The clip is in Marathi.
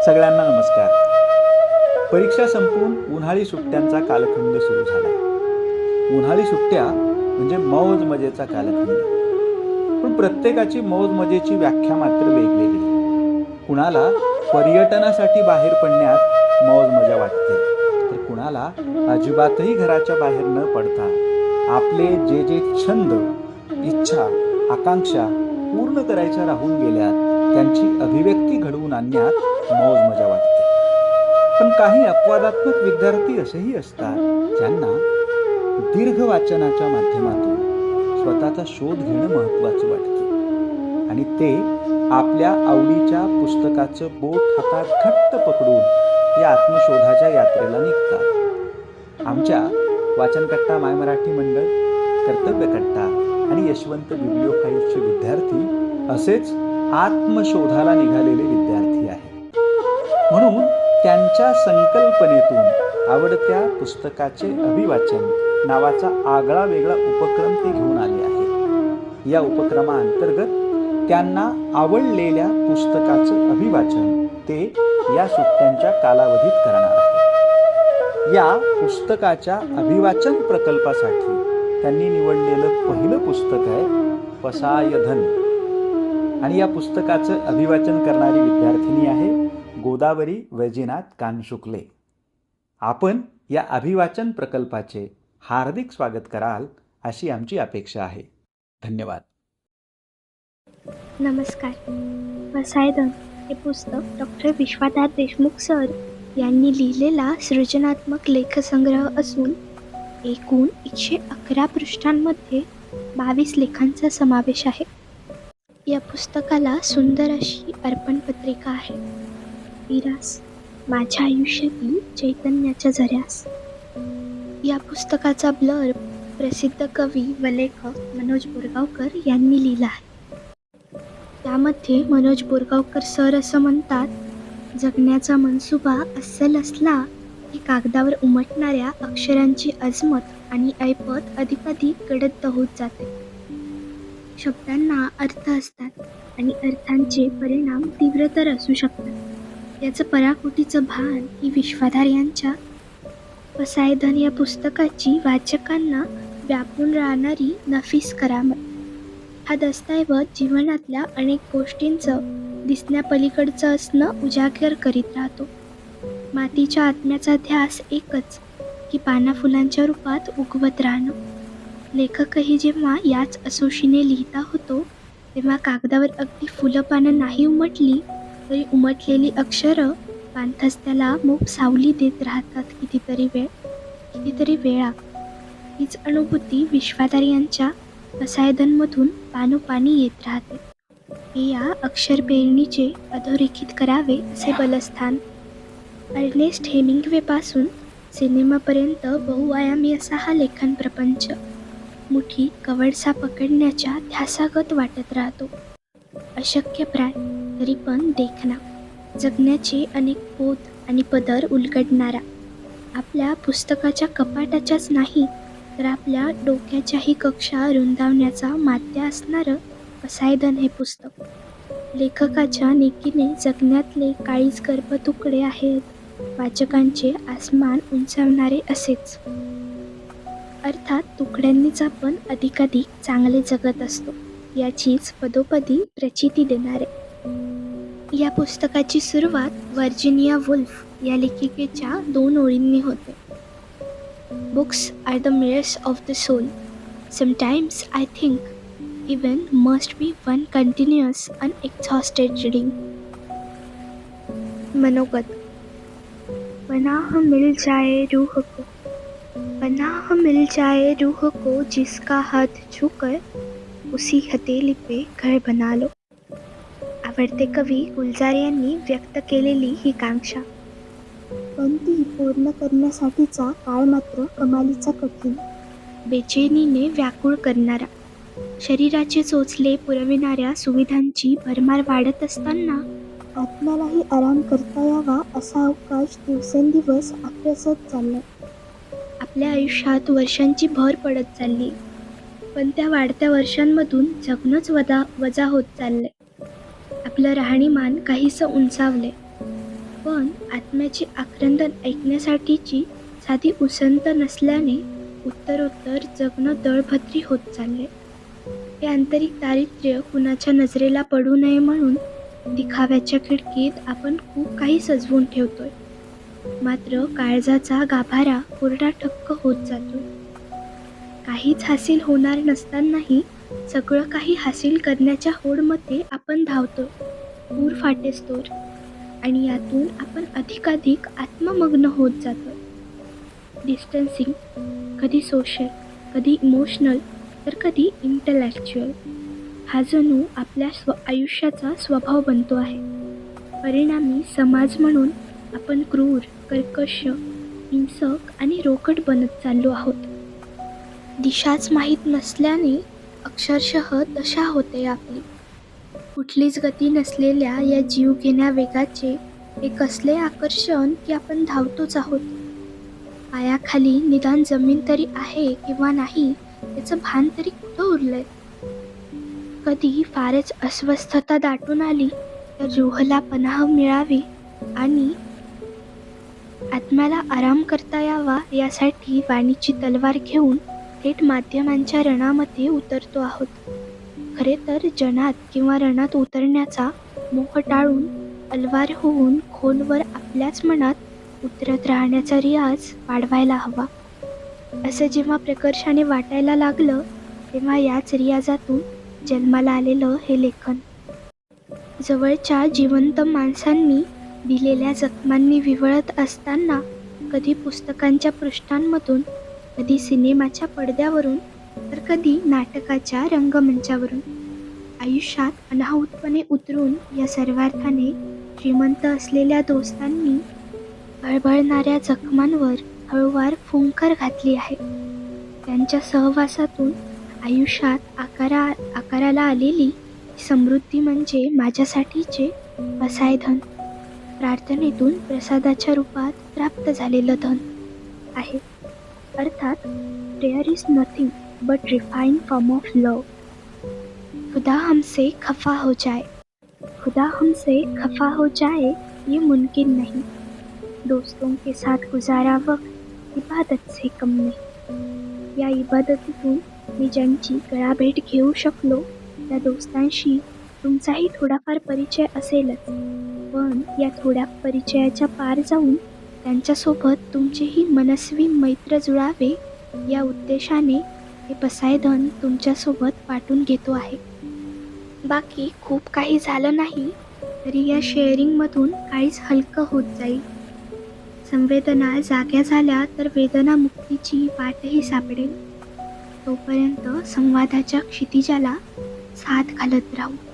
सगळ्यांना नमस्कार. परीक्षा संपून उन्हाळी सुट्ट्यांचा कालखंड सुरू झाला. उन्हाळी सुट्ट्या म्हणजे मौज मजेचा कालखंड. पण प्रत्येकाची मौज मजेची व्याख्या मात्र वेगवेगळी. कुणाला पर्यटनासाठी बाहेर पडण्यात मौज मजा वाटते, तर कुणाला अजिबातही घराच्या बाहेर न पडता आपले जे जे छंद, इच्छा, आकांक्षा पूर्ण करायच्या राहून गेल्यात त्यांची अभिव्यक्ती घडवून आणण्यात मौज मजा वाटते. पण काही अपवादात्मक विद्यार्थी असेही असतात ज्यांना दीर्घ वाचनाच्या माध्यमातून स्वतःचा शोध घेणं महत्त्वाचं वाटतं आणि ते आपल्या आवडीच्या पुस्तकाचं बोट हातात घट्ट पकडून या आत्मशोधाच्या यात्रेला निघतात. आमच्या वाचनकट्टा माय मराठी मंडळ, कर्तव्यकट्टा आणि यशवंत बिब्लिओफाईलचे विद्यार्थी असेच आत्मशोधाला निघालेले विद्यार्थी आहेत. म्हणून त्यांच्या संकल्पनेतून आवडत्या पुस्तकाचे अभिवाचन नावाचा आगळा वेगळा उपक्रम ते घेऊन आले आहे. या उपक्रमाअंतर्गत त्यांना आवडलेल्या पुस्तकाचं अभिवाचन ते या सुट्ट्यांच्या कालावधीत करणार आहे. या पुस्तकाच्या अभिवाचन प्रकल्पासाठी त्यांनी निवडलेलं पहिलं पुस्तक आहे पसायधन आणि या पुस्तकाचं अभिवाचन करणारी विद्यार्थिनी आहे गोदावरी वैजनाथ कानशुक्ले. आपण या अभिवाचन प्रकल्पाचे हार्दिक स्वागत कराल अशी आमची अपेक्षा आहे. धन्यवाद. नमस्कार. पसायधन हे पुस्तक डॉक्टर विश्वाधार देशमुख सर यांनी लिहिलेला सृजनात्मक लेखसंग्रह असून एकूण 111 पृष्ठांमध्ये 22 लेखांचा समावेश आहे. या पुस्तकाला सुंदर अशी अर्पणपत्रिका आहे. विरास, माझ्या आयुष्यातील चैतन्याच्या झऱ्यास. या पुस्तकाचा ब्लर्ब प्रसिद्ध कवी व लेखक मनोज बोरगावकर यांनी लिहिला आहे. त्यामध्ये मनोज बोरगावकर सर असं म्हणतात, जगण्याचा मनसुबा अस्सल असला की कागदावर उमटणाऱ्या अक्षरांची अजमत आणि ऐपत अधिकाधिक गडद होत जाते. शब्दांना अर्थ असतात आणि अर्थांचे परिणाम तीव्रतर असू शकतात. याचं पराकोटीचं भान ही विश्वाधार यांच्या पसायधन या पुस्तकाची वाचकांना व्यापून राहणारी नफीस करामत. हा दस्तऐवज जीवनातल्या अनेक गोष्टींचं दिसण्यापलीकडचं असणं उजागर करीत राहतो. मातीच्या आत्म्याचा ध्यास एकच की पाना फुलांच्या रूपात उगवत राहणं. लेखकही जेव्हा याच असोशीने लिहिता होतो तेव्हा कागदावर अगदी फुलं पानं नाही उमटली तरी उमटलेली अक्षरं पांथस्त्याला मोप सावली देत राहतात कितीतरी वेळा. हीच अनुभूती विश्वाधार यांच्या पसायधनमधून पानोपानी येत राहते. हे या अक्षर पेरणीचे अधोरेखित करावे असे बलस्थान. अर्नेस्ट हेमिंग्वेपासून सिनेमापर्यंत बहुआयामी असा हा लेखन प्रपंच मुठी कवडसा पकडण्याच्या ध्यासागत वाटत राहतो. अशक्य प्राण तरी पण देखणा, जगण्याचे अनेक पोत आणि पदर उलगडणारा, आपल्या पुस्तकाच्या कपाटाच्याच नाही तर आपल्या डोक्याच्याही कक्षा रुंदावण्याचा माध्य असणारं पसायधन हे पुस्तक. लेखकाच्या नेकीने जगण्यातले काळीज गर्भ तुकडे आहेत वाचकांचे आसमान उंचावणारे असेच. अर्थात तुकड्यांनीच आपण अधिकाधिक चांगले जगत असतो याचीच पदोपदी प्रचिती देणारे. या पुस्तकाची सुरुवात व्हर्जिनिया वुल्फ या लेखिकेच्या 2 ओळींनी होते. Books are the mirrors of the soul. Sometimes I think even must be one continuous unexhausted reading. मनोगत. पनाह मिल जाए रूह को, पनाह मिल जाए रूह को, जिसका हाथ छूकर उसी हथेली पे घर बना लो. आवडते कवी गुलजार यांनी व्यक्त केलेली ही कांक्षा, पण ती पूर्ण करण्यासाठीचा काळ मात्र कमालीचा कठीण, बेचैनीने व्याकुळ करणारा. शरीराचे चोचले पुरविणाऱ्या सुविधांची भरमार वाढत असताना आत्म्यालाही आराम करता यावा असा अवकाश दिवसेंदिवस आक्रसत चाललाय. आपल्या आयुष्यात वर्षांची भर पडत चालली, पण त्या वाढत्या वर्षांमधून जगणंच वजा होत चाललंय. आपलं राहणीमान काहीसं उंचावलंय. पण आत्म्याचे आक्रंदन ऐकण्यासाठीची साधी उसंत नसल्याने उत्तरोत्तर जगणं दळभद्री होत चालले. हे आंतरिक दारिद्र्य कुणाच्या नजरेला पडू नये म्हणून दिखाव्याच्या खिडकीत आपण खूप काही सजवून ठेवतोय. मात्र काळजाचा गाभारा कोरडा ठक्क होत जातो. काहीच हासिल होणार नसतानाही सगळं काही हासिल करण्याच्या होडमध्ये आपण धावतो, पूर फाटेस्तोवर, आणि यातून आपण अधिकाधिक आत्ममग्न होत जातो. डिस्टन्सिंग, कधी सोशल, कधी इमोशनल, तर कधी इंटलेक्च्युअल, हा जणू आपल्या आयुष्याचा स्वभाव बनतो आहे. परिणामी समाज म्हणून आपण क्रूर, कर्कश, हिंसक आणि रोकट बनत चाललो आहोत. दिशाच माहीत नसल्याने अक्षरशः दशा होते आपली. कुठलीच गती नसलेल्या या जीवघेण्या वेगाचे हे कसले आकर्षण की आपण धावतोच आहोत. पायाखाली निदान जमीन तरी आहे किंवा नाही याचं भान तरी कुठं उरलंय. कधी फारच अस्वस्थता दाटून आली तर रूहला पनाह मिळावी आणि आत्म्याला आराम करता यावा यासाठी वाणीची तलवार घेऊन थेट माध्यमांच्या रणामध्ये उतरतो आहोत. खरे तर जनात किंवा रणात उतरण्याचा मोह टाळून अलवार होऊन खोलवर आपल्याच मनात उतरत राहण्याचा रियाज वाढवायला हवा. असं जेव्हा प्रकर्षाने वाटायला लागलं तेव्हा याच रियाजातून जन्माला आलेलं हे लेखन. जवळच्या जिवंत माणसांनी दिलेल्या जखमांनी विवळत असताना कधी पुस्तकांच्या पृष्ठांमधून, कधी सिनेमाच्या पडद्यावरून, तर कधी नाटकाच्या रंगमंचावरून आयुष्यात अनाहूतपणे उतरून या सर्वार्थाने श्रीमंत असलेल्या दोस्तांनी बळबळणाऱ्या जखमांवर हळूवार फुंकर घातली आहे. त्यांच्या सहवासातून आयुष्यात आकाराला आलेली समृद्धी म्हणजे माझ्यासाठीचे पसायधन, प्रार्थनेतून प्रसादाच्या रूपात प्राप्त झालेलं धन आहे. अर्थात there is nothing but refined form of love. खुदा हमसे खफा हो जाए, खुदा हमसे खफा हो जाए ये मुमकिन नहीं. दोस्तों के साथ गुजारा वक्त इबादत से कम नहीं. या इबादतीतून मी ज्यांची गळाभेट घेऊ शकलो त्या दोस्तांशी तुमचाही थोडाफार परिचय असेलच, पण या थोड्या परिचयाच्या पार जाऊन त्यांच्यासोबत तुमचेही मनस्वी मैत्र जुळावे या उद्देशाने हे पसायधन तुमच्यासोबत वाटून घेतो आहे. बाकी खूप काही झालं नाही तरी या शेअरिंगमधून काहीच हलकं होत जाईल. संवेदना जाग्या झाल्या तर वेदना मुक्तीची वाटही सापडेल. तोपर्यंत संवादाच्या क्षितिजाला साथ घालत राहू.